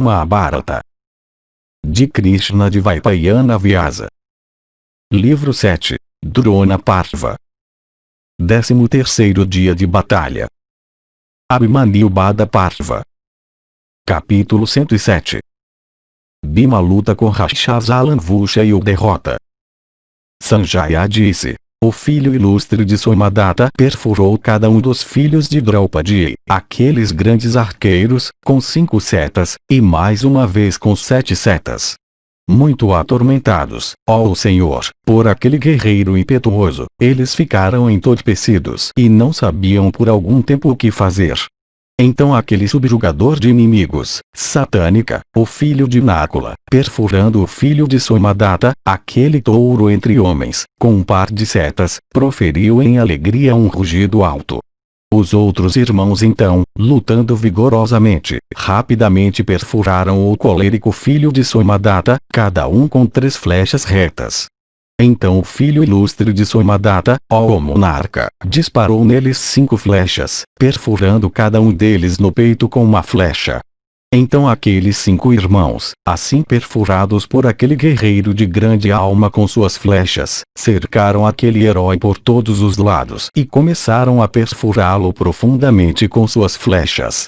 Mahabharata. De Krishna de Vaipayana Vyasa. Livro 7, Drona Parva. 13º dia de batalha. Abhimanyu Bada Parva. Capítulo 107. Bhima luta com Rakshasa Alanvusha e o derrota. Sanjaya disse: o filho ilustre de Somadatta perfurou cada um dos filhos de Draupadi, aqueles grandes arqueiros, com 5 setas, e mais uma vez com 7 setas. Muito atormentados, ó Senhor, por aquele guerreiro impetuoso, eles ficaram entorpecidos e não sabiam por algum tempo o que fazer. Então aquele subjugador de inimigos, Satânica, o filho de Nakula, perfurando o filho de Somadatta, aquele touro entre homens, com um par de setas, proferiu em alegria um rugido alto. Os outros irmãos então, lutando vigorosamente, rapidamente perfuraram o colérico filho de Somadatta, cada um com 3 flechas retas. Então o filho ilustre de Somadatta, ó monarca, disparou neles 5 flechas, perfurando cada um deles no peito com uma flecha. Então aqueles 5 irmãos, assim perfurados por aquele guerreiro de grande alma com suas flechas, cercaram aquele herói por todos os lados e começaram a perfurá-lo profundamente com suas flechas.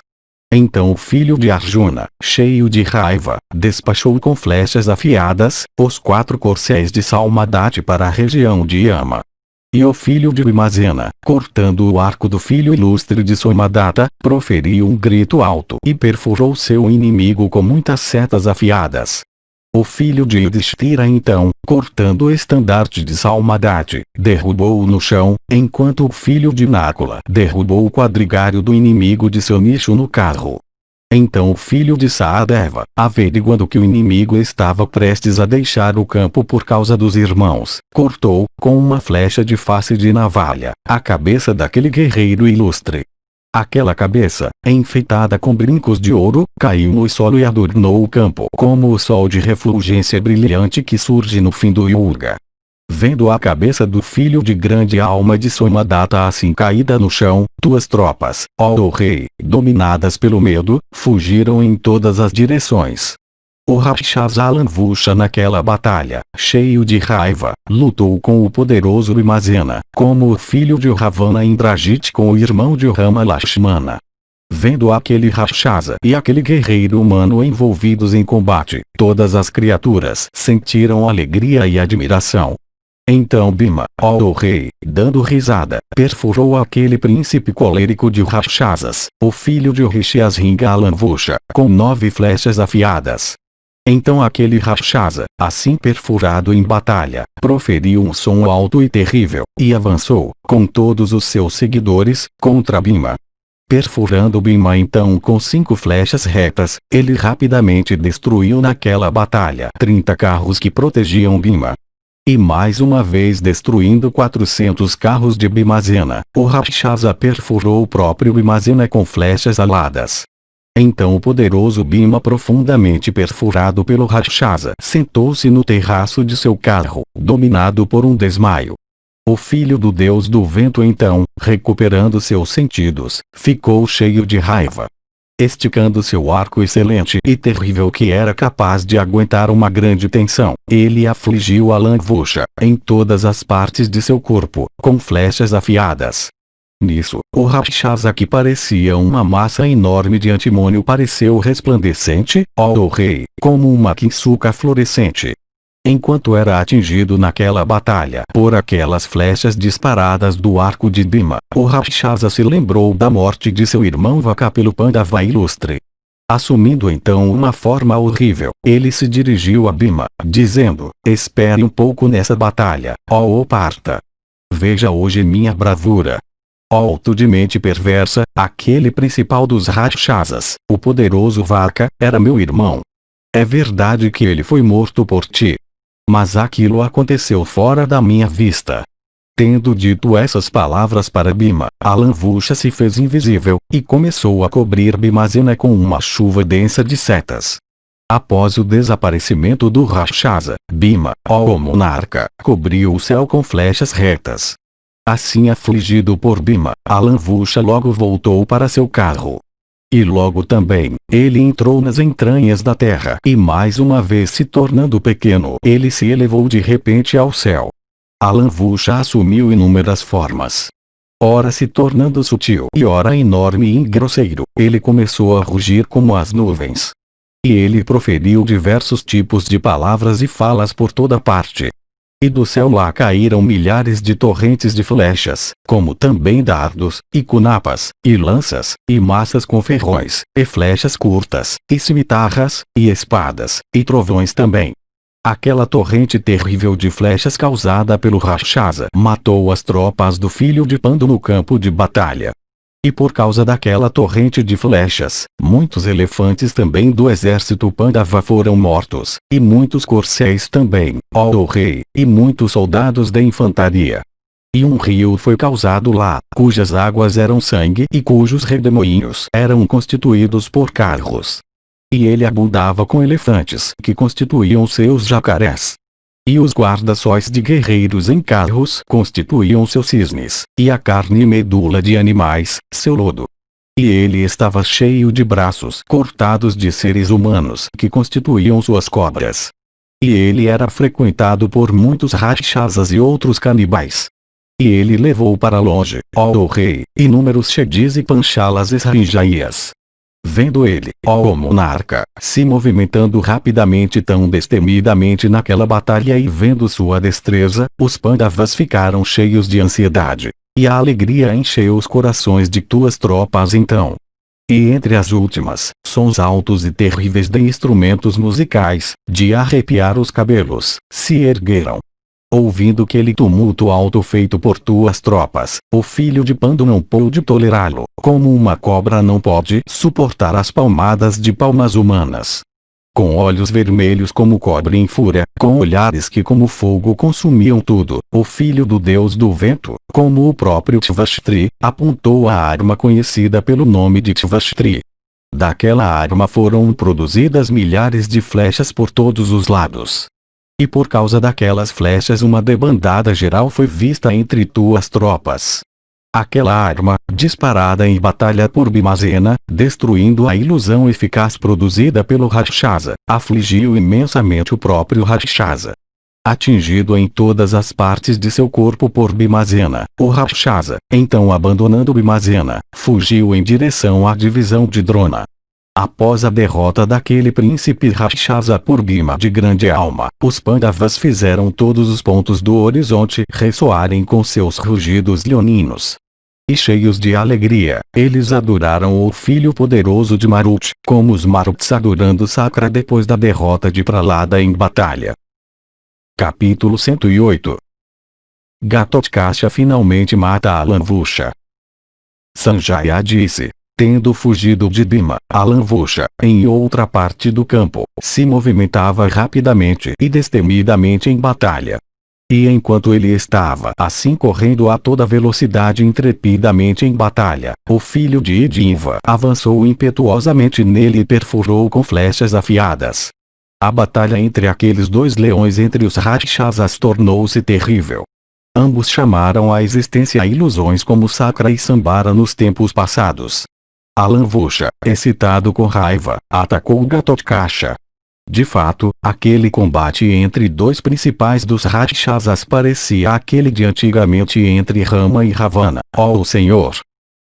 Então o filho de Arjuna, cheio de raiva, despachou com flechas afiadas, os 4 corcéis de Salmadati para a região de Yama. E o filho de Bhimasena, cortando o arco do filho ilustre de Somadatta, proferiu um grito alto e perfurou seu inimigo com muitas setas afiadas. O filho de Yudhishthira então, cortando o estandarte de Salmadati, derrubou-o no chão, enquanto o filho de Nakula derrubou o quadrigário do inimigo de seu nicho no carro. Então o filho de Sahadeva, averiguando que o inimigo estava prestes a deixar o campo por causa dos irmãos, cortou, com uma flecha de face de navalha, a cabeça daquele guerreiro ilustre. Aquela cabeça, enfeitada com brincos de ouro, caiu no solo e adornou o campo como o sol de refulgência brilhante que surge no fim do Yuga. Vendo a cabeça do filho de grande alma de Somadatta assim caída no chão, 2 tropas, ó rei, dominadas pelo medo, fugiram em todas as direções. O Rakshasa Alanvusha naquela batalha, cheio de raiva, lutou com o poderoso Bhimasena, como o filho de Ravana Indrajit com o irmão de Rama Lakshmana. Vendo aquele Rakshasa e aquele guerreiro humano envolvidos em combate, todas as criaturas sentiram alegria e admiração. Então Bhima, ó rei, dando risada, perfurou aquele príncipe colérico de Rakshasas, o filho de Rishyasringa Alanvusha, com 9 flechas afiadas. Então aquele Rakshasa, assim perfurado em batalha, proferiu um som alto e terrível, e avançou, com todos os seus seguidores, contra Bhima. Perfurando Bhima então com 5 flechas retas, ele rapidamente destruiu naquela batalha 30 carros que protegiam Bhima. E mais uma vez destruindo 400 carros de Bhimasena, o Rakshasa perfurou o próprio Bhimasena com flechas aladas. Então o poderoso Bhima, profundamente perfurado pelo Rakshasa, sentou-se no terraço de seu carro, dominado por um desmaio. O filho do deus do vento então, recuperando seus sentidos, ficou cheio de raiva. Esticando seu arco excelente e terrível que era capaz de aguentar uma grande tensão, ele afligiu Alanvusha, em todas as partes de seu corpo, com flechas afiadas. Nisso, o Rakshasa que parecia uma massa enorme de antimônio pareceu resplandecente, ó rei, como uma quinsuca fluorescente. Enquanto era atingido naquela batalha por aquelas flechas disparadas do arco de Bhima, o Rakshasa se lembrou da morte de seu irmão Vaka pelo Pandava ilustre. Assumindo então uma forma horrível, ele se dirigiu a Bhima, dizendo: espere um pouco nessa batalha, ó Partha. Veja hoje minha bravura. Ó tu de mente perversa, aquele principal dos Rakshasas, o poderoso Vaka, era meu irmão. É verdade que ele foi morto por ti. Mas aquilo aconteceu fora da minha vista. Tendo dito essas palavras para Bhima, Alanvusha se fez invisível, e começou a cobrir Bhimasena com uma chuva densa de setas. Após o desaparecimento do Rakshasa, Bhima, ó monarca, cobriu o céu com flechas retas. Assim afligido por Bhima, Alanvusha logo voltou para seu carro. E logo também, ele entrou nas entranhas da terra e mais uma vez se tornando pequeno, ele se elevou de repente ao céu. Alan Vucha assumiu inúmeras formas. Ora se tornando sutil e ora enorme e grosseiro, ele começou a rugir como as nuvens. E ele proferiu diversos tipos de palavras e falas por toda parte. E do céu lá caíram milhares de torrentes de flechas, como também dardos, e cunapas, e lanças, e massas com ferrões, e flechas curtas, e cimitarras, e espadas, e trovões também. Aquela torrente terrível de flechas causada pelo Rakshasa matou as tropas do filho de Pandu no campo de batalha. E por causa daquela torrente de flechas, muitos elefantes também do exército Pandava foram mortos, e muitos corcéis também, ó rei, e muitos soldados da infantaria. E um rio foi causado lá, cujas águas eram sangue e cujos redemoinhos eram constituídos por carros. E ele abundava com elefantes que constituíam seus jacarés. E os guarda-sóis de guerreiros em carros constituíam seus cisnes, e a carne e medula de animais, seu lodo. E ele estava cheio de braços cortados de seres humanos que constituíam suas cobras. E ele era frequentado por muitos rakshasas e outros canibais. E ele levou para longe, ó rei, inúmeros Shedis e Panchalas e Srinjaias. Vendo ele, ó monarca, se movimentando rapidamente tão destemidamente naquela batalha e vendo sua destreza, os Pandavas ficaram cheios de ansiedade. E a alegria encheu os corações de tuas tropas então. E entre as últimas, sons altos e terríveis de instrumentos musicais, de arrepiar os cabelos, se ergueram. Ouvindo aquele tumulto alto feito por tuas tropas, o filho de Pandu não pôde tolerá-lo, como uma cobra não pode suportar as palmadas de palmas humanas. Com olhos vermelhos como cobre em fúria, com olhares que como fogo consumiam tudo, o filho do deus do vento, como o próprio Tvashtri, apontou a arma conhecida pelo nome de Tvashtri. Daquela arma foram produzidas milhares de flechas por todos os lados. E por causa daquelas flechas uma debandada geral foi vista entre tuas tropas. Aquela arma, disparada em batalha por Bhimazena, destruindo a ilusão eficaz produzida pelo Rakshasa, afligiu imensamente o próprio Rakshasa. Atingido em todas as partes de seu corpo por Bhimazena, o Rakshasa, então abandonando Bhimazena, fugiu em direção à divisão de Drona. Após a derrota daquele príncipe Rakshasa por Bhima de grande alma, os Pandavas fizeram todos os pontos do horizonte ressoarem com seus rugidos leoninos. E cheios de alegria, eles adoraram o filho poderoso de Maruti, como os Maruts adorando Sakra depois da derrota de Pralada em batalha. Capítulo 108. Ghatotkasha finalmente mata Alan Vucha. Sanjaya disse: tendo fugido de Bhima, Alan Vucha, em outra parte do campo, se movimentava rapidamente e destemidamente em batalha. E enquanto ele estava assim correndo a toda velocidade intrepidamente em batalha, o filho de Idinva avançou impetuosamente nele e perfurou com flechas afiadas. A batalha entre aqueles dois leões entre os Rakshasas tornou-se terrível. Ambos chamaram à existência ilusões como Sakra e Sambara nos tempos passados. Alan Vucha, excitado com raiva, atacou Ghatotkasha. De fato, aquele combate entre dois principais dos Rakshasas parecia aquele de antigamente entre Rama e Ravana, ó Senhor.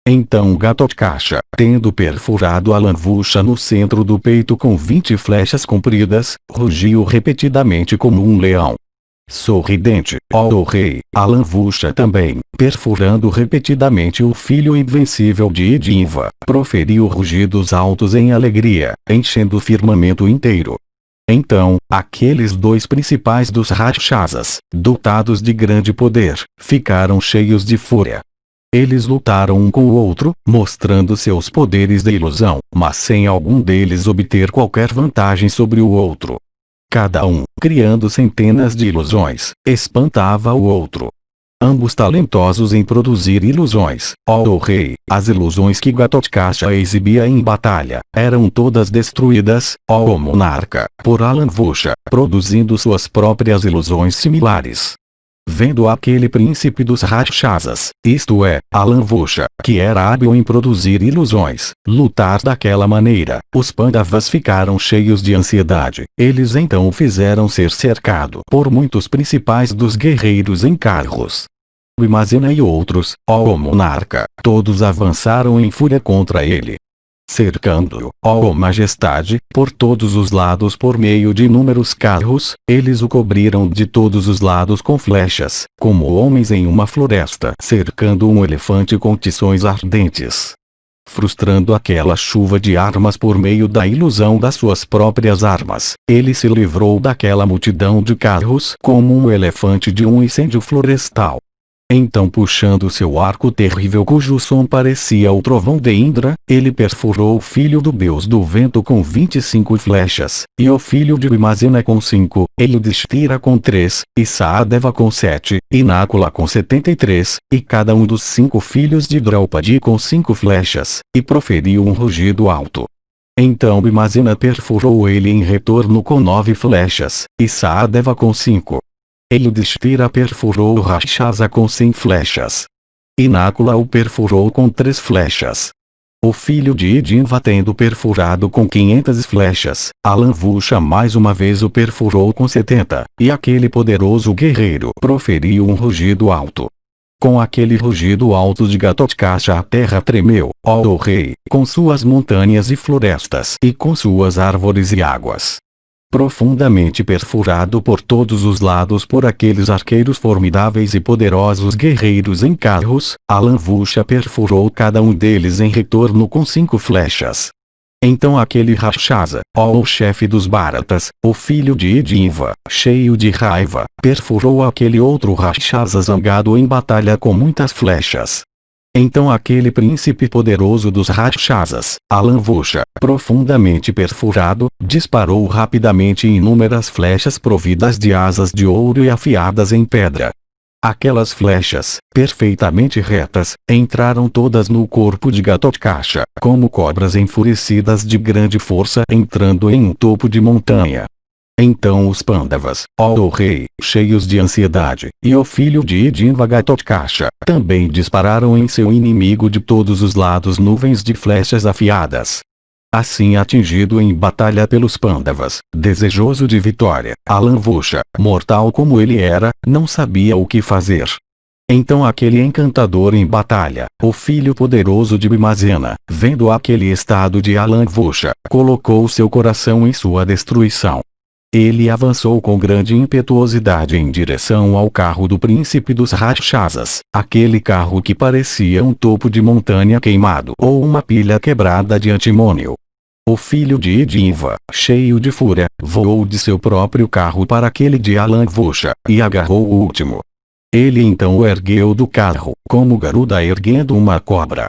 Então Ghatotkasha, tendo perfurado Alan Vucha no centro do peito com 20 flechas compridas, rugiu repetidamente como um leão. Sorridente, ó rei, Alan Vucha também, perfurando repetidamente o filho invencível de Idinva, proferiu rugidos altos em alegria, enchendo o firmamento inteiro. Então, aqueles dois principais dos Rakshasas, dotados de grande poder, ficaram cheios de fúria. Eles lutaram um com o outro, mostrando seus poderes de ilusão, mas sem algum deles obter qualquer vantagem sobre o outro. Cada um, criando centenas de ilusões, espantava o outro. Ambos talentosos em produzir ilusões, ó rei, as ilusões que Ghatotkasha exibia em batalha, eram todas destruídas, ó monarca, por Alan Vucha, produzindo suas próprias ilusões similares. Vendo aquele príncipe dos Rakshasas, isto é, Alanvusha, que era hábil em produzir ilusões, lutar daquela maneira, os Pandavas ficaram cheios de ansiedade. Eles então o fizeram ser cercado por muitos principais dos guerreiros em carros. Bhimazena e outros, ó monarca, todos avançaram em fúria contra ele, cercando-o, ó majestade, por todos os lados por meio de inúmeros carros. Eles o cobriram de todos os lados com flechas, como homens em uma floresta cercando um elefante com tições ardentes, frustrando aquela chuva de armas por meio da ilusão das suas próprias armas. Ele se livrou daquela multidão de carros como um elefante de um incêndio florestal. Então, puxando seu arco terrível cujo som parecia o trovão de Indra, ele perfurou o filho do deus do vento com 25 flechas, e o filho de Bhimazena com 5, e Yudhishthira com 3, e Sahadeva com 7, e Nakula com 73, e cada um dos 5 filhos de Draupadi com 5 flechas, e proferiu um rugido alto. Então Bhimazena perfurou ele em retorno com 9 flechas, e Sahadeva com 5. Yudhishthira perfurou o Rakshasa com 100 flechas. E Nakula o perfurou com 3 flechas. O filho de Idinva tendo perfurado com 500 flechas, Alanvusha mais uma vez o perfurou com 70, e aquele poderoso guerreiro proferiu um rugido alto. Com aquele rugido alto de Ghatotkasha a terra tremeu, ó o rei, com suas montanhas e florestas e com suas árvores e águas. Profundamente perfurado por todos os lados por aqueles arqueiros formidáveis e poderosos guerreiros em carros, Alanvusha perfurou cada um deles em retorno com 5 flechas. Então aquele Rakshasa, ó o chefe dos Bharatas, o filho de Idinva, cheio de raiva, perfurou aquele outro Rakshasa zangado em batalha com muitas flechas. Então aquele príncipe poderoso dos Rakshasas, Alanvusha, profundamente perfurado, disparou rapidamente inúmeras flechas providas de asas de ouro e afiadas em pedra. Aquelas flechas, perfeitamente retas, entraram todas no corpo de Ghatotkasha, como cobras enfurecidas de grande força entrando em um topo de montanha. Então os Pandavas, ó o rei, cheios de ansiedade, e o filho de Idinva Ghatotkasha, também dispararam em seu inimigo de todos os lados nuvens de flechas afiadas. Assim atingido em batalha pelos Pandavas, desejoso de vitória, Alanvusha, mortal como ele era, não sabia o que fazer. Então aquele encantador em batalha, o filho poderoso de Bhimazena, vendo aquele estado de Alanvusha, colocou seu coração em sua destruição. Ele avançou com grande impetuosidade em direção ao carro do príncipe dos Rakshasas, aquele carro que parecia um topo de montanha queimado ou uma pilha quebrada de antimônio. O filho de Idinva, cheio de fúria, voou de seu próprio carro para aquele de Alanvusha, e agarrou o último. Ele então o ergueu do carro, como Garuda erguendo uma cobra.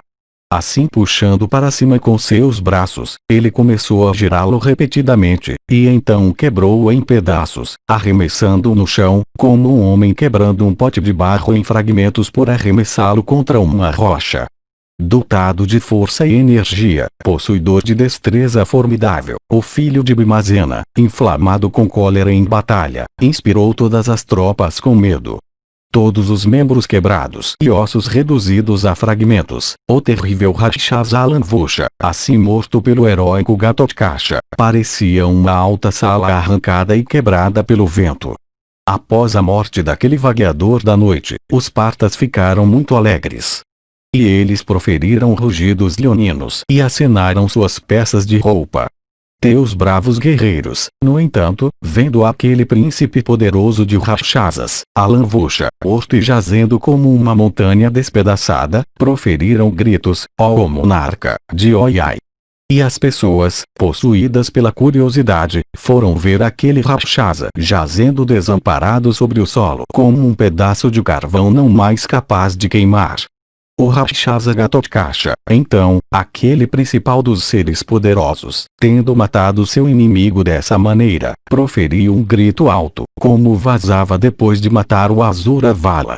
Assim puxando para cima com seus braços, ele começou a girá-lo repetidamente, e então quebrou-o em pedaços, arremessando-o no chão, como um homem quebrando um pote de barro em fragmentos por arremessá-lo contra uma rocha. Dotado de força e energia, possuidor de destreza formidável, o filho de Bhimazena, inflamado com cólera em batalha, inspirou todas as tropas com medo. Todos os membros quebrados e ossos reduzidos a fragmentos, o terrível Rakshasa Alanvusha, assim morto pelo heróico Ghatotkasha, parecia uma alta sala arrancada e quebrada pelo vento. Após a morte daquele vagueador da noite, os partas ficaram muito alegres. E eles proferiram rugidos leoninos e acenaram suas peças de roupa. Teus bravos guerreiros, no entanto, vendo aquele príncipe poderoso de Rakshasas, Alanvusha, morto e jazendo como uma montanha despedaçada, proferiram gritos, ó monarca, de Oiai. E as pessoas, possuídas pela curiosidade, foram ver aquele Rakshasa jazendo desamparado sobre o solo como um pedaço de carvão não mais capaz de queimar. O Rakshasa Ghatotkasha, então, aquele principal dos seres poderosos, tendo matado seu inimigo dessa maneira, proferiu um grito alto, como vazava depois de matar o Asura Vala.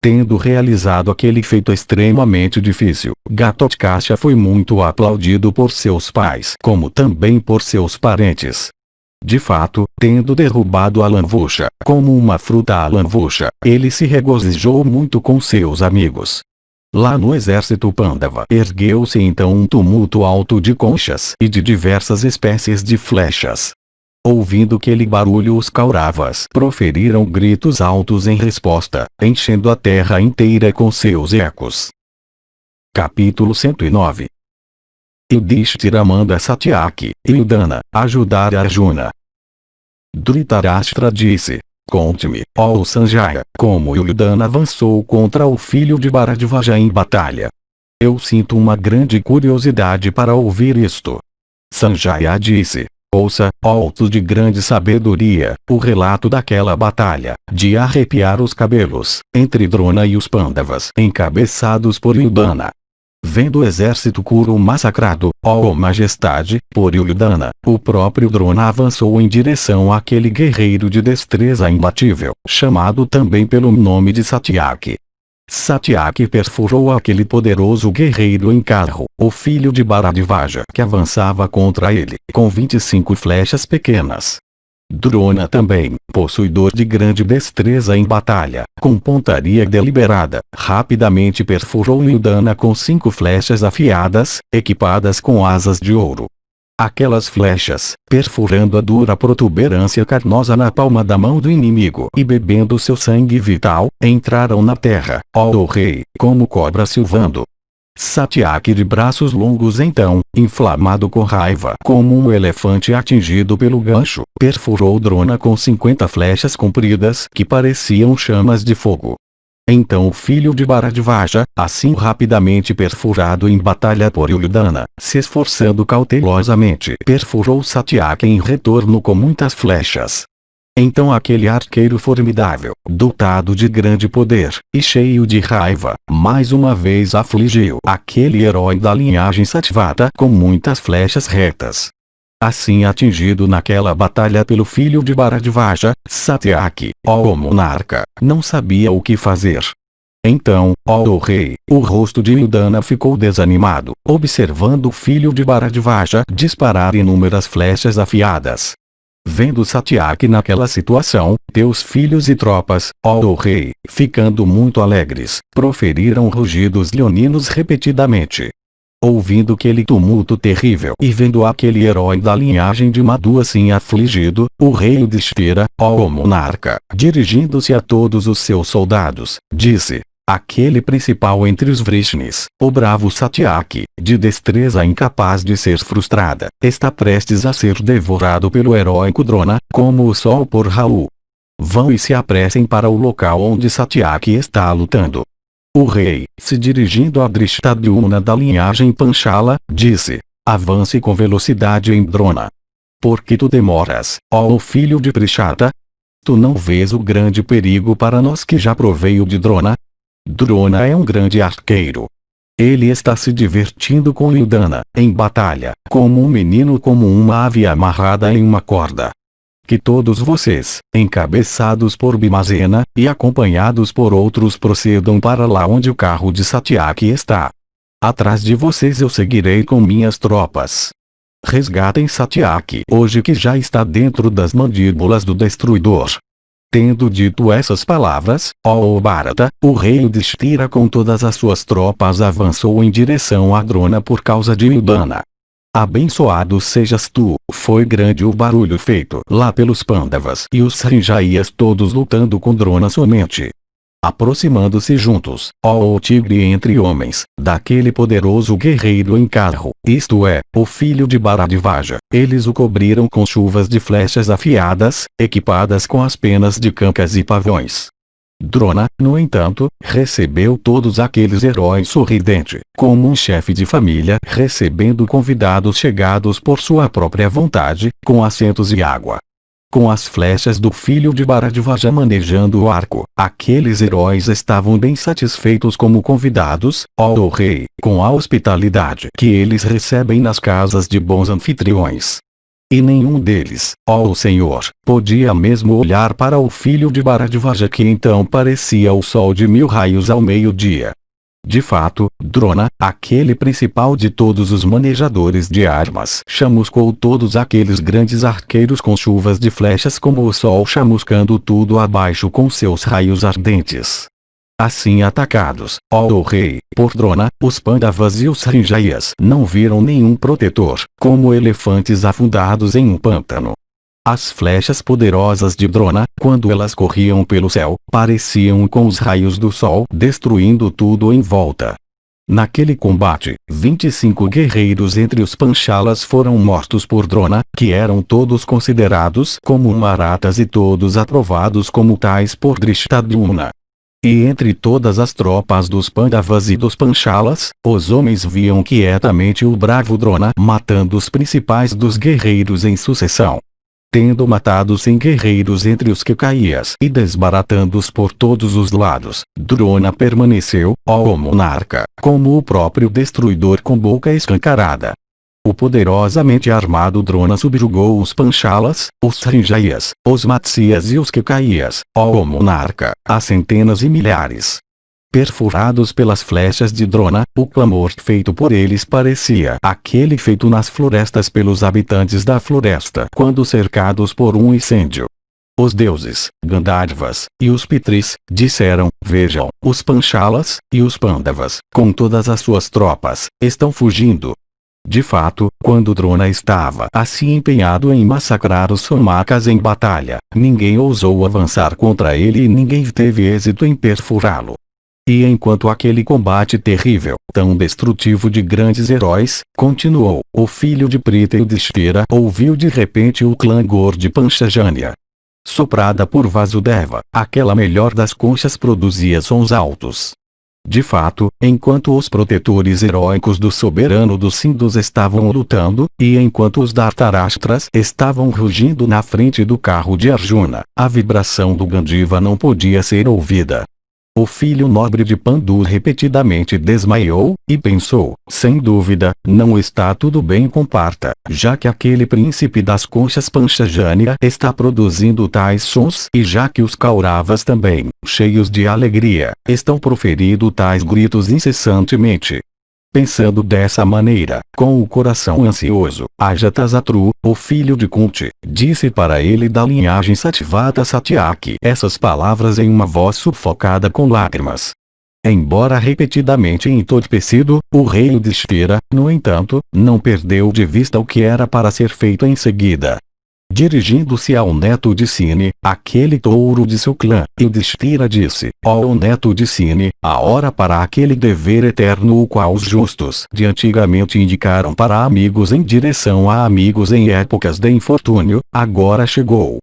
Tendo realizado aquele feito extremamente difícil, Ghatotkasha foi muito aplaudido por seus pais, como também por seus parentes. De fato, tendo derrubado a Lanvuxa, como uma fruta a Lanvuxa, ele se regozijou muito com seus amigos. Lá no exército Pandava ergueu-se então um tumulto alto de conchas e de diversas espécies de flechas. Ouvindo aquele barulho, os Kauravas proferiram gritos altos em resposta, enchendo a terra inteira com seus ecos. Capítulo 109. Yudhishthira manda Satyaki e Udana ajudar Arjuna. Dhritarashtra disse: Conte-me, ó Sanjaya, como Udana avançou contra o filho de Bharadvaja em batalha. Eu sinto uma grande curiosidade para ouvir isto. Sanjaya disse: Ouça, ó tu de grande sabedoria, o relato daquela batalha, de arrepiar os cabelos, entre Drona e os Pandavas encabeçados por Udana. Vendo o exército Kuru massacrado, ó majestade, por Udana, o próprio Drona avançou em direção àquele guerreiro de destreza imbatível, chamado também pelo nome de Satyaki. Satyaki perfurou aquele poderoso guerreiro em carro, o filho de Bharadvaja, que avançava contra ele, com 25 flechas pequenas. Drona também, possuidor de grande destreza em batalha, com pontaria deliberada, rapidamente perfurou Udana com 5 flechas afiadas, equipadas com asas de ouro. Aquelas flechas, perfurando a dura protuberância carnosa na palma da mão do inimigo e bebendo seu sangue vital, entraram na terra, ó rei, como cobra silvando. Satyaki de braços longos então, inflamado com raiva como um elefante atingido pelo gancho, perfurou Drona com 50 flechas compridas que pareciam chamas de fogo. Então o filho de Bharadvaja, assim rapidamente perfurado em batalha por Udana, se esforçando cautelosamente, perfurou Satyaki em retorno com muitas flechas. Então aquele arqueiro formidável, dotado de grande poder, e cheio de raiva, mais uma vez afligiu aquele herói da linhagem Satvata com muitas flechas retas. Assim atingido naquela batalha pelo filho de Bharadvaja, Satyaki, ó monarca, não sabia o que fazer. Então, ó rei, o rosto de Udana ficou desanimado, observando o filho de Bharadvaja disparar inúmeras flechas afiadas. Vendo Satyaki naquela situação, teus filhos e tropas, ó rei, ficando muito alegres, proferiram rugidos leoninos repetidamente. Ouvindo aquele tumulto terrível e vendo aquele herói da linhagem de Madhu assim afligido, o rei Yudhishthira, ó monarca, dirigindo-se a todos os seus soldados, disse: aquele principal entre os Vrishnis, o bravo Satyaki, de destreza incapaz de ser frustrada, está prestes a ser devorado pelo heróico Drona, como o sol por Rahu. Vão e se apressem para o local onde Satyaki está lutando. O rei, se dirigindo a Drishtadyumna da linhagem Panchala, disse: avance com velocidade em Drona. Por que tu demoras, ó filho de Prishata? Tu não vês o grande perigo para nós que já proveio de Drona? Drona é um grande arqueiro. Ele está se divertindo com Udana, em batalha, como um menino como uma ave amarrada em uma corda. Que todos vocês, encabeçados por Bhimazena, e acompanhados por outros procedam para lá onde o carro de Satyaki está. Atrás de vocês eu seguirei com minhas tropas. Resgatem Satyaki hoje que já está dentro das mandíbulas do destruidor. Tendo dito essas palavras, ó Bharata, o rei Yudhishthira com todas as suas tropas avançou em direção a Drona por causa de Udana. Abençoado sejas tu, foi grande o barulho feito lá pelos Pandavas e os Sanjayas todos lutando com Drona somente. Aproximando-se juntos, ó tigre entre homens, daquele poderoso guerreiro em carro, isto é, o filho de Bharadvaja, eles o cobriram com chuvas de flechas afiadas, equipadas com as penas de cancas e pavões. Drona, no entanto, recebeu todos aqueles heróis sorridente, como um chefe de família recebendo convidados chegados por sua própria vontade, com assentos e água. Com as flechas do filho de Bharadvaja manejando o arco, aqueles heróis estavam bem satisfeitos como convidados, ó rei, com a hospitalidade que eles recebem nas casas de bons anfitriões. E nenhum deles, ó Senhor, podia mesmo olhar para o filho de Bharadvaja que então parecia o sol de 1000 raios ao meio-dia. De fato, Drona, aquele principal de todos os manejadores de armas, chamuscou todos aqueles grandes arqueiros com chuvas de flechas como o sol chamuscando tudo abaixo com seus raios ardentes. Assim atacados, ó rei, por Drona, os Pandavas e os Sanjayas não viram nenhum protetor, como elefantes afundados em um pântano. As flechas poderosas de Drona, quando elas corriam pelo céu, pareciam com os raios do sol destruindo tudo em volta. Naquele combate, 25 guerreiros entre os Panchalas foram mortos por Drona, que eram todos considerados como Marathas e todos aprovados como tais por Drishtadyumna. E entre todas as tropas dos Pandavas e dos Panchalas, os homens viam quietamente o bravo Drona matando os principais dos guerreiros em sucessão. Tendo matado 100 guerreiros entre os Kekayas e desbaratando-os por todos os lados, Drona permaneceu, ó monarca, como o próprio destruidor com boca escancarada. O poderosamente armado Drona subjugou os Panchalas, os Sanjayas, os Matsyas e os Kekayas, ó monarca, a centenas e milhares. Perfurados pelas flechas de Drona, o clamor feito por eles parecia aquele feito nas florestas pelos habitantes da floresta quando cercados por um incêndio. Os deuses, Gandharvas, e os Pitris, disseram, vejam, os Panchalas, e os Pandavas, com todas as suas tropas, estão fugindo. De fato, quando Drona estava assim empenhado em massacrar os Somakas em batalha, ninguém ousou avançar contra ele e ninguém teve êxito em perfurá-lo. E enquanto aquele combate terrível, tão destrutivo de grandes heróis, continuou, o filho de Prita Yudhishthira ouviu de repente o clangor de Panchajanya. Soprada por Vasudeva, aquela melhor das conchas produzia sons altos. De fato, enquanto os protetores heróicos do soberano dos Sindhus estavam lutando, e enquanto os Dhartarashtras estavam rugindo na frente do carro de Arjuna, a vibração do Gandiva não podia ser ouvida. O filho nobre de Pandu repetidamente desmaiou, e pensou, sem dúvida, não está tudo bem com Partha, já que aquele príncipe das conchas Panchajanya está produzindo tais sons e já que os Kauravas também, cheios de alegria, estão proferindo tais gritos incessantemente. Pensando dessa maneira, com o coração ansioso, Ajatasatru, o filho de Kunti, disse para ele da linhagem Satyavata Satyaki essas palavras em uma voz sufocada com lágrimas. Embora repetidamente entorpecido, o rei Yudhishthira, no entanto, não perdeu de vista o que era para ser feito em seguida. Dirigindo-se ao neto de Sine, aquele touro de seu clã, Yudhishthira disse, ó neto de Sine, a hora para aquele dever eterno o qual os justos de antigamente indicaram para amigos em direção a amigos em épocas de infortúnio, agora chegou.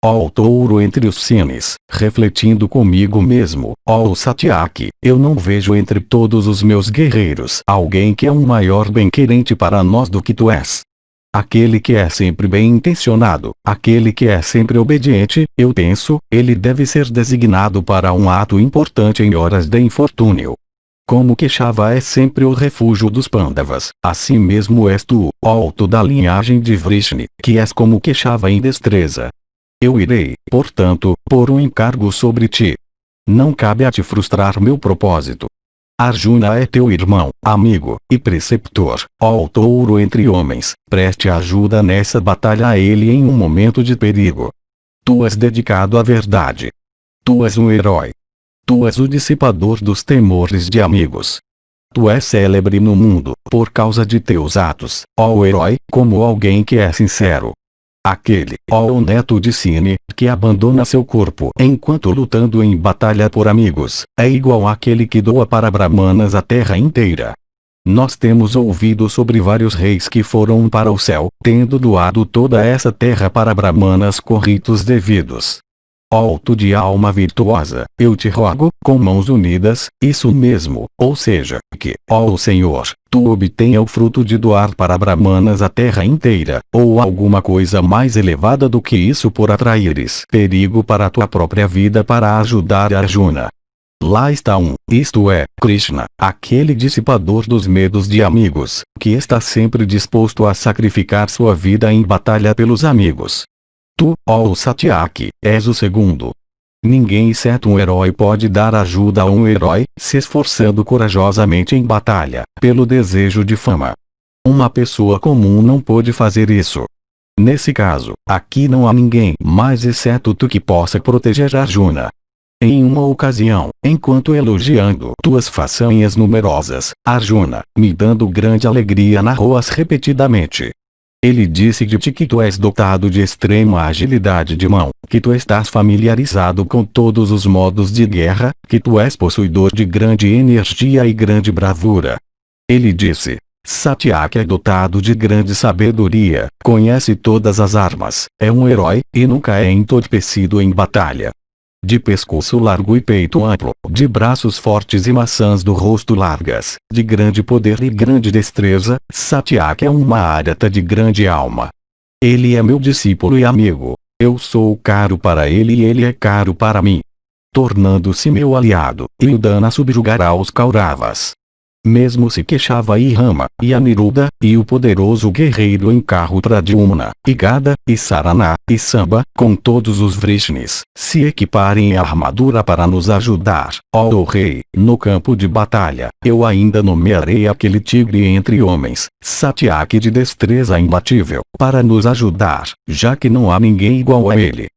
Ó touro entre os Sines, refletindo comigo mesmo, ó Satyaki, eu não vejo entre todos os meus guerreiros alguém que é um maior bem-querente para nós do que tu és. Aquele que é sempre bem intencionado, aquele que é sempre obediente, eu penso, ele deve ser designado para um ato importante em horas de infortúnio. Como Keshava é sempre o refúgio dos Pandavas, assim mesmo és tu, ó tu da linhagem de Vrishni, que és como Keshava em destreza. Eu irei, portanto, pôr um encargo sobre ti. Não cabe a te frustrar meu propósito. Arjuna é teu irmão, amigo, e preceptor, ó touro entre homens, preste ajuda nessa batalha a ele em um momento de perigo. Tu és dedicado à verdade. Tu és um herói. Tu és o dissipador dos temores de amigos. Tu és célebre no mundo, por causa de teus atos, ó herói, como alguém que é sincero. Aquele, ó neto de Sine, que abandona seu corpo enquanto lutando em batalha por amigos, é igual àquele que doa para Brahmanas a terra inteira. Nós temos ouvido sobre vários reis que foram para o céu, tendo doado toda essa terra para Brahmanas com ritos devidos. Ó tu de alma virtuosa, eu te rogo, com mãos unidas, isso mesmo, ou seja, que, ó Senhor, tu obtenha o fruto de doar para Brahmanas a terra inteira, ou alguma coisa mais elevada do que isso por atraíres perigo para a tua própria vida para ajudar Arjuna. Lá está isto é, Krishna, aquele dissipador dos medos de amigos, que está sempre disposto a sacrificar sua vida em batalha pelos amigos. Tu, ó Satyaki, és o segundo. Ninguém exceto um herói pode dar ajuda a um herói, se esforçando corajosamente em batalha, pelo desejo de fama. Uma pessoa comum não pode fazer isso. Nesse caso, aqui não há ninguém mais exceto tu que possa proteger Arjuna. Em uma ocasião, enquanto elogiando tuas façanhas numerosas, Arjuna, me dando grande alegria, narrou-as repetidamente. Ele disse de ti que tu és dotado de extrema agilidade de mão, que tu estás familiarizado com todos os modos de guerra, que tu és possuidor de grande energia e grande bravura. Ele disse: Satyaki é dotado de grande sabedoria, conhece todas as armas, é um herói, e nunca é entorpecido em batalha. De pescoço largo e peito amplo, de braços fortes e maçãs do rosto largas, de grande poder e grande destreza, Satyaki é uma arata de grande alma. Ele é meu discípulo e amigo. Eu sou caro para ele e ele é caro para mim. Tornando-se meu aliado, Yudhana subjugará os Kauravas. Mesmo se queixava Rama, e Aniruddha, e o poderoso guerreiro em carro Pradyumna, e Gada, e Sarana, e Samba, com todos os Vrishnis, se equiparem em armadura para nos ajudar, ó rei, no campo de batalha, eu ainda nomearei aquele tigre entre homens, Satyaki de destreza imbatível, para nos ajudar, já que não há ninguém igual a ele.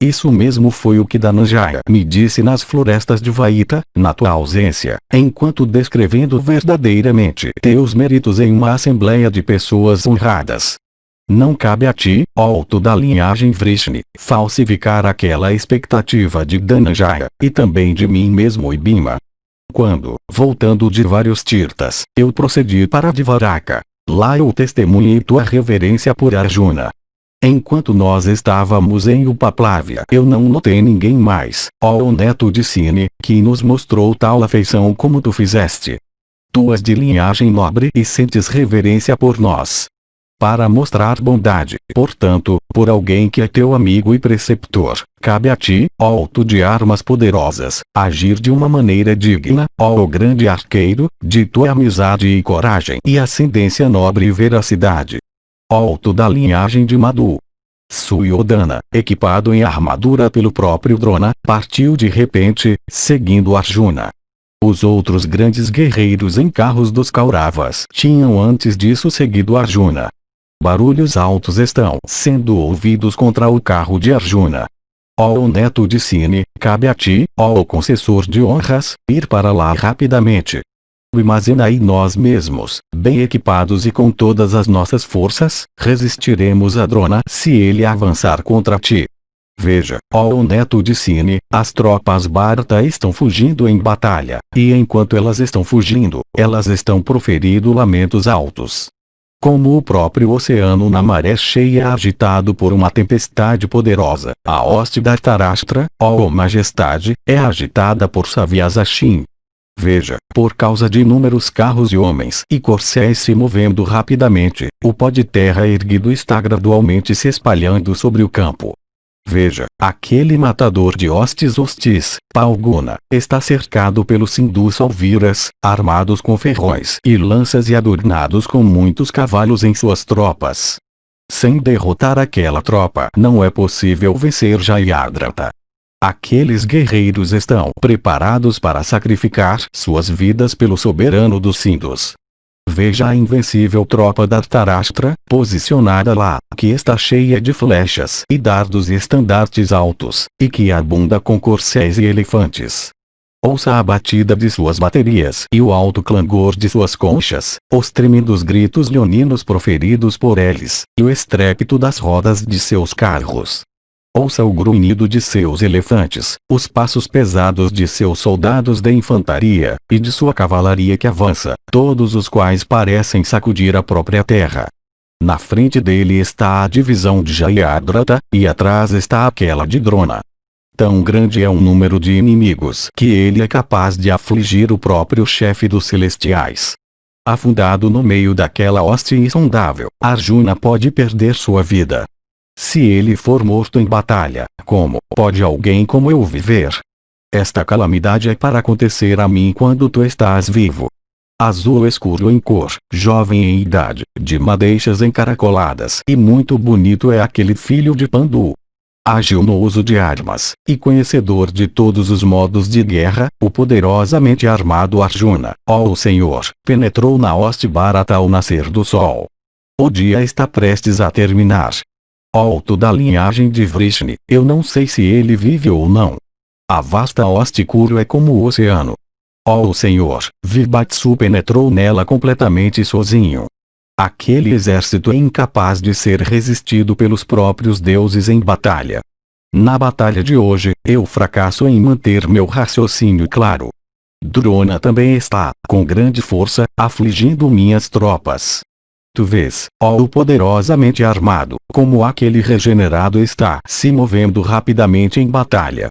Isso mesmo foi o que Dhananjaya me disse nas florestas de Vaita, na tua ausência, enquanto descrevendo verdadeiramente teus méritos em uma assembleia de pessoas honradas. Não cabe a ti, ó alto da linhagem Vrishni, falsificar aquela expectativa de Dhananjaya, e também de mim mesmo e Bhima. Quando, voltando de vários tirtas, eu procedi para Dvaraka, lá eu testemunhei tua reverência por Arjuna. Enquanto nós estávamos em Upaplavya, eu não notei ninguém mais, ó neto de Cine, que nos mostrou tal afeição como tu fizeste. Tu és de linhagem nobre e sentes reverência por nós. Para mostrar bondade, portanto, por alguém que é teu amigo e preceptor, cabe a ti, ó alto de armas poderosas, agir de uma maneira digna, ó grande arqueiro, de tua amizade e coragem e ascendência nobre e veracidade. Alto da linhagem de Madhu. Suryodhana, equipado em armadura pelo próprio Drona, partiu de repente, seguindo Arjuna. Os outros grandes guerreiros em carros dos Kauravas tinham antes disso seguido Arjuna. Barulhos altos estão sendo ouvidos contra o carro de Arjuna. Ó neto de Cine, cabe a ti, ó concessor de honras, ir para lá rapidamente. Imaginai nós mesmos, bem equipados e com todas as nossas forças, resistiremos a Drona se ele avançar contra ti. Veja, ó neto de Cine, as tropas Bharata estão fugindo em batalha, e enquanto elas estão fugindo, elas estão proferindo lamentos altos. Como o próprio oceano na maré cheia agitado por uma tempestade poderosa, a hoste da Tarashtra, ó majestade, é agitada por Savyasashin. Veja, por causa de inúmeros carros e homens e corcéis se movendo rapidamente, o pó de terra erguido está gradualmente se espalhando sobre o campo. Veja, aquele matador de hostis, Palguna, está cercado pelos Sindhus Alviras, armados com ferrões e lanças e adornados com muitos cavalos em suas tropas. Sem derrotar aquela tropa não é possível vencer Jayadratha. Aqueles guerreiros estão preparados para sacrificar suas vidas pelo soberano dos Sindhus. Veja a invencível tropa da Tarashtra, posicionada lá, que está cheia de flechas e dardos e estandartes altos, e que abunda com corcéis e elefantes. Ouça a batida de suas baterias e o alto clangor de suas conchas, os tremendos gritos leoninos proferidos por eles, e o estrépito das rodas de seus carros. Ouça o grunhido de seus elefantes, os passos pesados de seus soldados de infantaria, e de sua cavalaria que avança, todos os quais parecem sacudir a própria terra. Na frente dele está a divisão de Jayadratha, e atrás está aquela de Drona. Tão grande é o número de inimigos que ele é capaz de afligir o próprio chefe dos celestiais. Afundado no meio daquela hoste insondável, Arjuna pode perder sua vida. Se ele for morto em batalha, como pode alguém como eu viver? Esta calamidade é para acontecer a mim quando tu estás vivo. Azul escuro em cor, jovem em idade, de madeixas encaracoladas e muito bonito é aquele filho de Pandu. ágil no uso de armas, e conhecedor de todos os modos de guerra, o poderosamente armado Arjuna, ó Senhor, penetrou na hoste Bharata ao nascer do sol. O dia está prestes a terminar. Ó tu da linhagem de Vrishni, eu não sei se ele vive ou não. A vasta hoste Kuru é como o oceano. Ó Senhor, Vibhatsu penetrou nela completamente sozinho. Aquele exército é incapaz de ser resistido pelos próprios deuses em batalha. Na batalha de hoje, eu fracasso em manter meu raciocínio claro. Drona também está, com grande força, afligindo minhas tropas. Tu vês, ó o poderosamente armado, como aquele regenerado está se movendo rapidamente em batalha.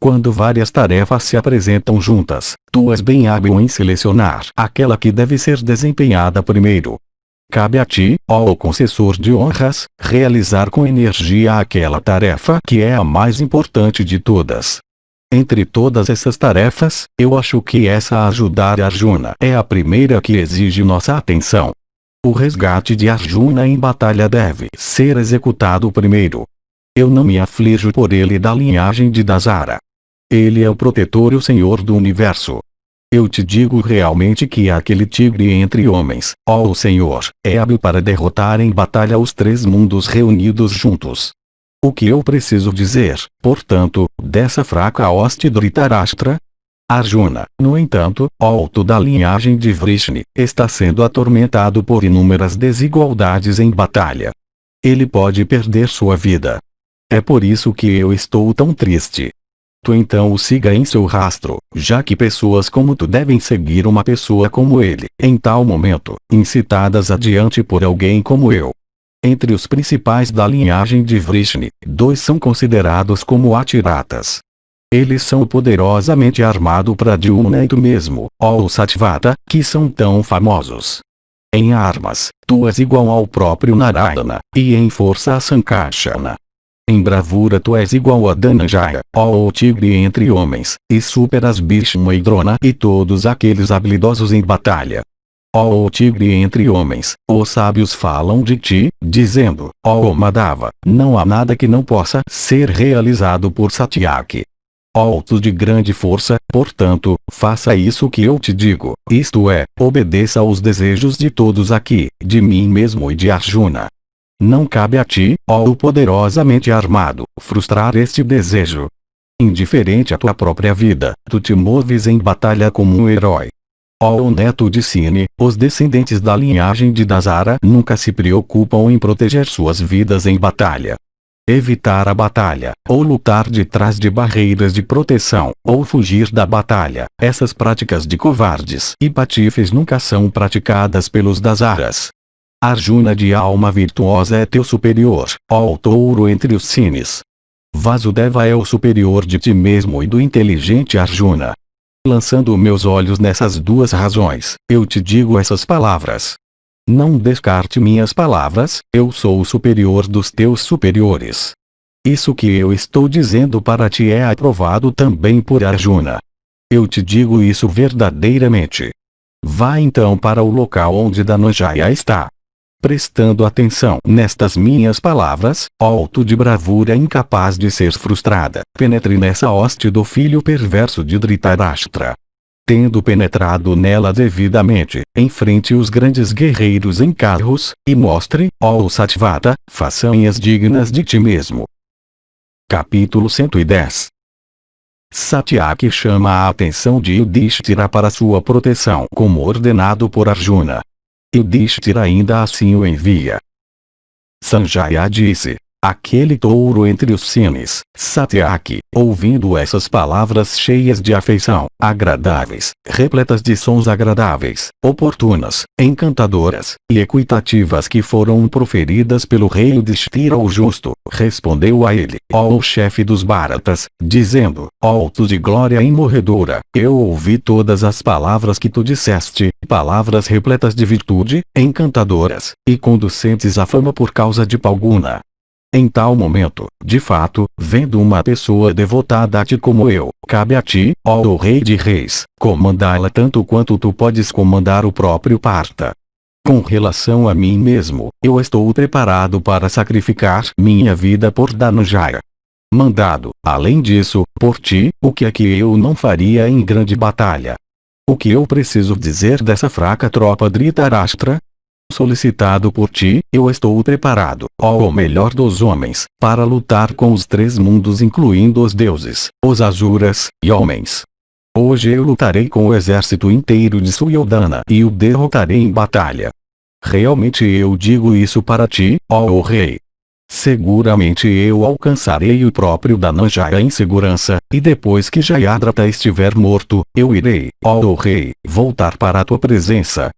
Quando várias tarefas se apresentam juntas, tu és bem hábil em selecionar aquela que deve ser desempenhada primeiro. Cabe a ti, ó concessor de honras, realizar com energia aquela tarefa que é a mais importante de todas. Entre todas essas tarefas, eu acho que essa a ajudar Arjuna é a primeira que exige nossa atenção. O resgate de Arjuna em batalha deve ser executado primeiro. Eu não me aflijo por ele da linhagem de Dasara. Ele é o protetor e o senhor do universo. Eu te digo realmente que aquele tigre entre homens, ó Senhor, é hábil para derrotar em batalha os três mundos reunidos juntos. O que eu preciso dizer, portanto, dessa fraca hoste Dhritarashtra? Arjuna, no entanto, ó tu da linhagem de Vrishni, está sendo atormentado por inúmeras desigualdades em batalha. Ele pode perder sua vida. É por isso que eu estou tão triste. Tu então o siga em seu rastro, já que pessoas como tu devem seguir uma pessoa como ele, em tal momento, incitadas adiante por alguém como eu. Entre os principais da linhagem de Vrishni, 2 são considerados como atiratas. Eles são o poderosamente armado Pradyumna e tu mesmo, ó Satyavata, que são tão famosos. Em armas, tu és igual ao próprio Narayana, e em força a Sankarsana. Em bravura tu és igual a Dhananjaya, ó tigre entre homens, e superas Bhishma e Drona e todos aqueles habilidosos em batalha. Ó tigre entre homens, os sábios falam de ti, dizendo, ó Madhava, não há nada que não possa ser realizado por Satyaki. Ó tu de grande força, portanto, faça isso que eu te digo, isto é, obedeça aos desejos de todos aqui, de mim mesmo e de Arjuna. Não cabe a ti, ó o poderosamente armado, frustrar este desejo. Indiferente à tua própria vida, tu te moves em batalha como um herói. Ó o neto de Sine, os descendentes da linhagem de Dasara nunca se preocupam em proteger suas vidas em batalha. Evitar a batalha, ou lutar detrás de barreiras de proteção, ou fugir da batalha, essas práticas de covardes e patifes nunca são praticadas pelos Dasaras. Arjuna de alma virtuosa é teu superior, ó touro entre os cines. Vasudeva é o superior de ti mesmo e do inteligente Arjuna. Lançando meus olhos nessas 2 razões, eu te digo essas palavras. Não descarte minhas palavras, eu sou o superior dos teus superiores. Isso que eu estou dizendo para ti é aprovado também por Arjuna. Eu te digo isso verdadeiramente. Vá então para o local onde Dhananjaya está. Prestando atenção nestas minhas palavras, ó tu de bravura incapaz de ser frustrada, penetre nessa hoste do filho perverso de Dhritarashtra. Tendo penetrado nela devidamente, enfrente os grandes guerreiros em carros, e mostre, ó Satyavata, façanhas dignas de ti mesmo. Capítulo 110. Satyaki chama a atenção de Yudhishthira para sua proteção como ordenado por Arjuna. Yudhishthira ainda assim o envia. Sanjaya disse: aquele touro entre os cines, Satyaki, ouvindo essas palavras cheias de afeição, agradáveis, repletas de sons agradáveis, oportunas, encantadoras, e equitativas que foram proferidas pelo rei Yudhishthira o justo, respondeu a ele, ó o chefe dos Bharatas, dizendo, ó tu de glória imorredora, eu ouvi todas as palavras que tu disseste, palavras repletas de virtude, encantadoras, e conducentes à fama por causa de Palguna. Em tal momento, de fato, vendo uma pessoa devotada a ti como eu, cabe a ti, ó o rei de reis, comandá-la tanto quanto tu podes comandar o próprio Partha. Com relação a mim mesmo, eu estou preparado para sacrificar minha vida por Dhananjaya. mandado, além disso, por ti, o que é que eu não faria em grande batalha? O que eu preciso dizer dessa fraca tropa Dhritarashtra? Solicitado por ti, eu estou preparado, ó o melhor dos homens, para lutar com os três mundos incluindo os deuses, os asuras, e homens. Hoje eu lutarei com o exército inteiro de Suyoddhana e o derrotarei em batalha. Realmente eu digo isso para ti, ó o rei. Seguramente eu alcançarei o próprio Dhananjaya em segurança, e depois que Jayadratha estiver morto, eu irei, ó o rei, voltar para a tua presença.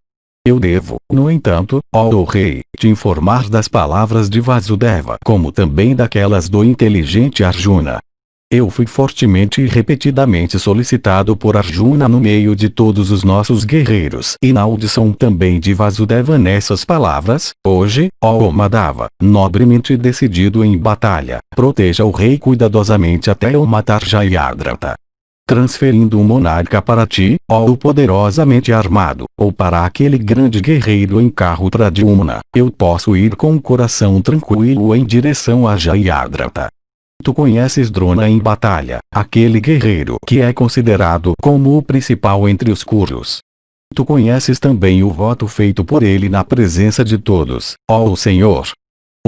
Eu devo, no entanto, ó o rei, te informar das palavras de Vasudeva como também daquelas do inteligente Arjuna. Eu fui fortemente e repetidamente solicitado por Arjuna no meio de todos os nossos guerreiros e na audição também de Vasudeva nessas palavras: hoje, ó Madhava, nobremente decidido em batalha, proteja o rei cuidadosamente até eu matar Jayadratha. Transferindo um monarca para ti, ó o poderosamente armado, ou para aquele grande guerreiro em carro Pradyumna, eu posso ir com o coração tranquilo em direção a Jayadratha. Tu conheces Drona em batalha, aquele guerreiro que é considerado como o principal entre os Kurus. Tu conheces também o voto feito por ele na presença de todos, ó Senhor.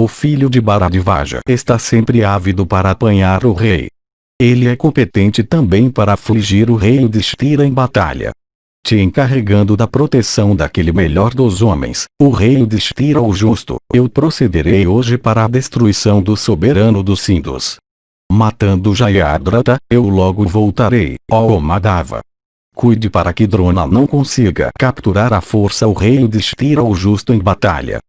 O filho de Bharadvaja está sempre ávido para apanhar o rei. Ele é competente também para afligir o rei Yudhishthira em batalha. Te encarregando da proteção daquele melhor dos homens, o rei Yudhishthira o justo, eu procederei hoje para a destruição do soberano dos Sindhus. Matando Jayadratha, eu logo voltarei, ó Madhava. Cuide para que Drona não consiga capturar à força o rei Yudhishthira o justo em batalha.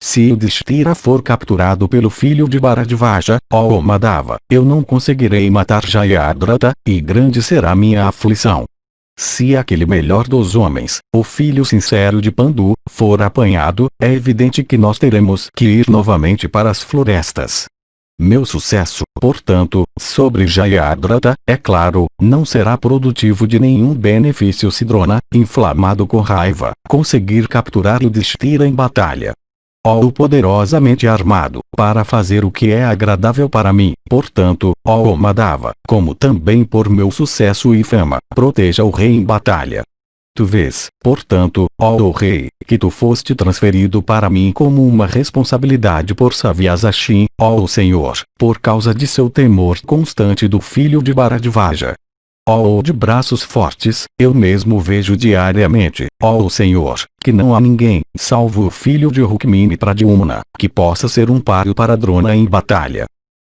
Se Yudhishthira for capturado pelo filho de Bharadvaja, ó Madhava, eu não conseguirei matar Jayadratha, e grande será minha aflição. Se aquele melhor dos homens, o filho sincero de Pandu, for apanhado, é evidente que nós teremos que ir novamente para as florestas. Meu sucesso, portanto, sobre Jayadratha, é claro, não será produtivo de nenhum benefício se Drona, inflamado com raiva, conseguir capturar Yudhishthira em batalha. Ó o poderosamente armado, para fazer o que é agradável para mim, portanto, ó Madhava, como também por meu sucesso e fama, proteja o rei em batalha. Tu vês, portanto, ó rei, que tu foste transferido para mim como uma responsabilidade por Savyasashin, ó Senhor, por causa de seu temor constante do filho de Bharadvaja. Ó de braços fortes, eu mesmo vejo diariamente, ó Senhor, que não há ninguém, salvo o filho de Rukmini Pradyumna, que possa ser um páreo para Drona em batalha.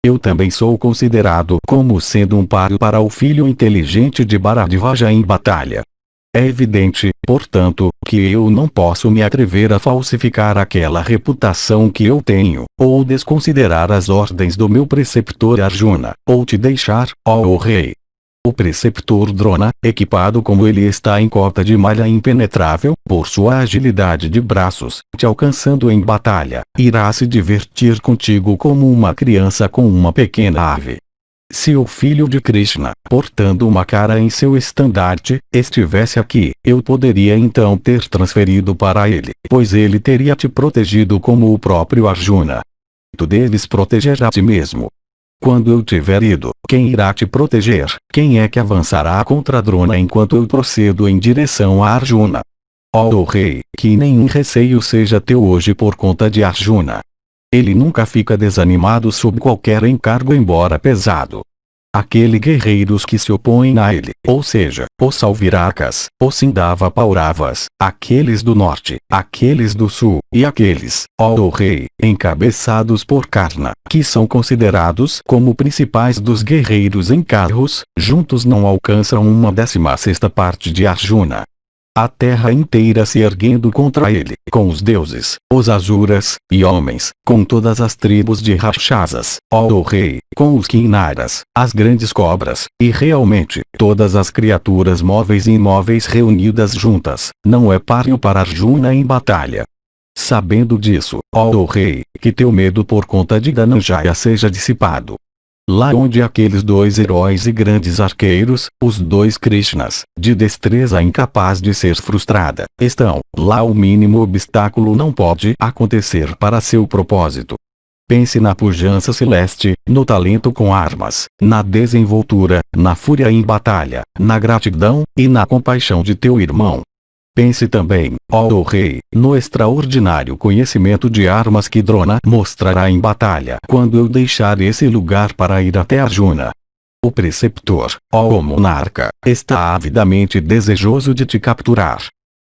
Eu também sou considerado como sendo um páreo para o filho inteligente de Bharadvaja em batalha. É evidente, portanto, que eu não posso me atrever a falsificar aquela reputação que eu tenho, ou desconsiderar as ordens do meu preceptor Arjuna, ou te deixar, ó rei. O preceptor Drona, equipado como ele está em cota de malha impenetrável, por sua agilidade de braços, te alcançando em batalha, irá se divertir contigo como uma criança com uma pequena ave. Se o filho de Krishna, portando uma cara em seu estandarte, estivesse aqui, eu poderia então ter transferido para ele, pois ele teria te protegido como o próprio Arjuna. Tu deves proteger a ti mesmo. Quando eu tiver ido, quem irá te proteger? Quem é que avançará contra Drona enquanto eu procedo em direção a Arjuna? Ó rei, que nenhum receio seja teu hoje por conta de Arjuna. Ele nunca fica desanimado sob qualquer encargo embora pesado. Aquele guerreiros que se opõem a ele, ou seja, os Salvirakas, os Sindava Pauravas, aqueles do norte, aqueles do sul, e aqueles, ó rei, encabeçados por Karna, que são considerados como principais dos guerreiros em carros, juntos não alcançam 1/16 parte de Arjuna. A terra inteira se erguendo contra ele, com os deuses, os asuras, e homens, com todas as tribos de Rakshasas, ó rei, com os Kinnaras, as grandes cobras, e realmente, todas as criaturas móveis e imóveis reunidas juntas, não é páreo para Arjuna em batalha. Sabendo disso, ó rei, que teu medo por conta de Dhananjaya seja dissipado. Lá onde aqueles dois heróis e grandes arqueiros, os dois Krishnas, de destreza incapaz de ser frustrada, estão, lá o mínimo obstáculo não pode acontecer para seu propósito. Pense na pujança celeste, no talento com armas, na desenvoltura, na fúria em batalha, na gratidão, e na compaixão de teu irmão. Pense também, ó rei, no extraordinário conhecimento de armas que Drona mostrará em batalha quando eu deixar esse lugar para ir até Arjuna. O preceptor, ó monarca, está avidamente desejoso de te capturar.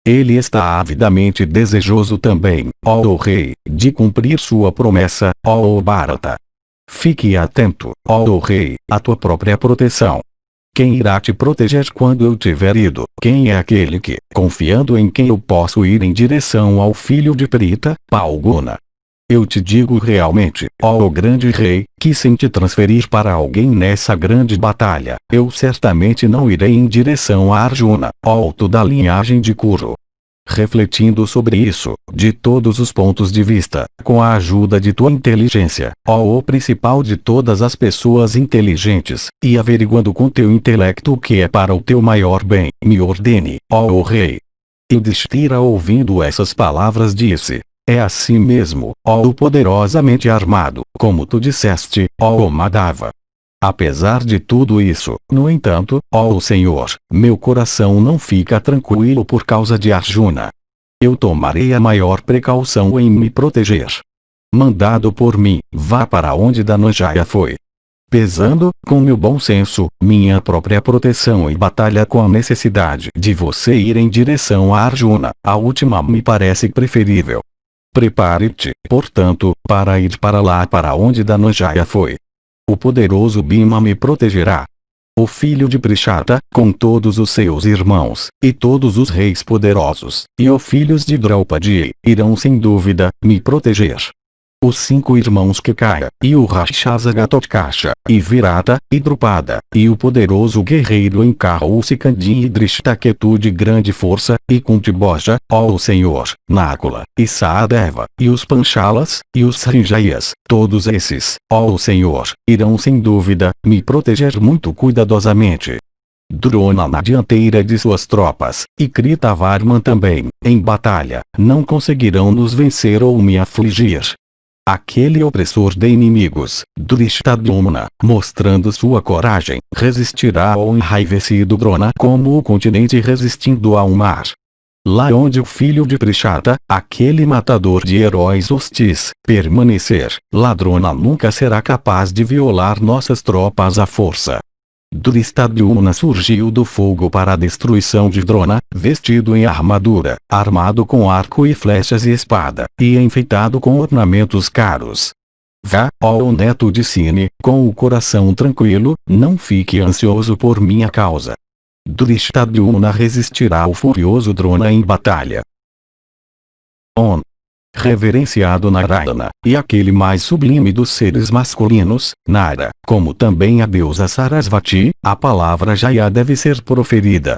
Ele está avidamente desejoso também, ó rei, de cumprir sua promessa, ó Bharata. Fique atento, ó rei, à tua própria proteção. Quem irá te proteger quando eu tiver ido? Quem é aquele que, confiando em quem eu posso ir em direção ao filho de Prita, Palguna? Eu te digo realmente, ó grande rei, que sem te transferir para alguém nessa grande batalha, eu certamente não irei em direção a Arjuna, ó da linhagem de Kuru. Refletindo sobre isso, de todos os pontos de vista, com a ajuda de tua inteligência, ó o principal de todas as pessoas inteligentes, e averiguando com teu intelecto o que é para o teu maior bem, me ordene, ó rei. Yudhishthira, ouvindo essas palavras, disse: é assim mesmo, ó o poderosamente armado, como tu disseste, ó Madhava. Apesar de tudo isso, no entanto, ó Senhor, meu coração não fica tranquilo por causa de Arjuna. Eu tomarei a maior precaução em me proteger. Mandado por mim, vá para onde Dhananjaya foi. Pesando, com meu bom senso, minha própria proteção em batalha com a necessidade de você ir em direção a Arjuna, a última me parece preferível. Prepare-te, portanto, para ir para lá para onde Dhananjaya foi. O poderoso Bhima me protegerá. O filho de Prishata, com todos os seus irmãos, e todos os reis poderosos, e os filhos de Draupadi, irão sem dúvida, me proteger. Os 5 irmãos Kekaya, e o Rakshasa Ghatotkasha, e Virata, e Drupada, e o poderoso guerreiro em carro Sikandi e Drishtaketu de grande força, e Kuntiboja, ó Senhor, Nakula, e Sahadeva, e os Panchalas, e os Srinjayas, todos esses, ó Senhor, irão sem dúvida, me proteger muito cuidadosamente. Drona na dianteira de suas tropas, e Kritavarman também, em batalha, não conseguirão nos vencer ou me afligir. Aquele opressor de inimigos, Drishtadyumna, mostrando sua coragem, resistirá ao enraivecido Drona como o continente resistindo ao mar. Lá onde o filho de Prishata, aquele matador de heróis hostis, permanecer, lá Drona nunca será capaz de violar nossas tropas à força. Drishtadyumna surgiu do fogo para a destruição de Drona, vestido em armadura, armado com arco e flechas e espada, e enfeitado com ornamentos caros. Vá, ó neto de Sine, com o coração tranquilo, não fique ansioso por minha causa. Drishtadyumna resistirá ao furioso Drona em batalha. Reverenciado Narayana, e aquele mais sublime dos seres masculinos, Nara, como também a deusa Sarasvati, a palavra Jaya deve ser proferida.